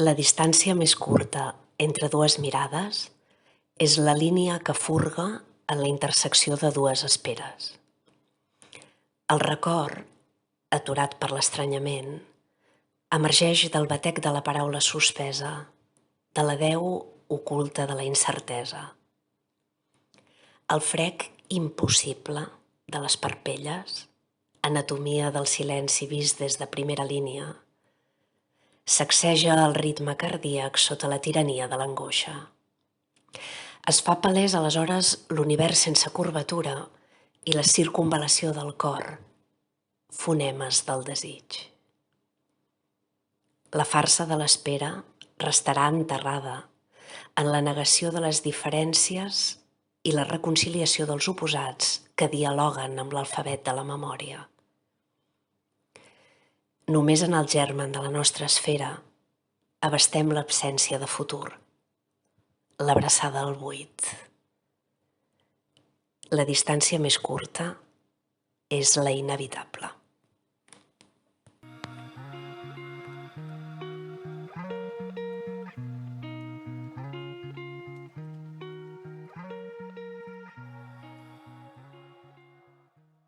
La distància més curta entre dues mirades és la línia que furga en la intersecció de dues esperes. El record, aturat per l'estranyament, emergeix del batec de la paraula suspesa, de la veu oculta de la incertesa. El frec impossible de les parpelles, anatomia del silenci vist des de primera línia, sacseja el ritme cardíac sota la tirania de l'angoixa. Es fa palès aleshores l'univers sense curvatura i la circumval·lació del cor, fonemes del desig. La farsa de l'espera restarà enterrada en la negació de les diferències i la reconciliació dels oposats que dialoguen amb l'alfabet de la memòria. Només en el germen de la nostra esfera abastem l'absència de futur, l'abraçada al buit. La distància més curta és la inevitable.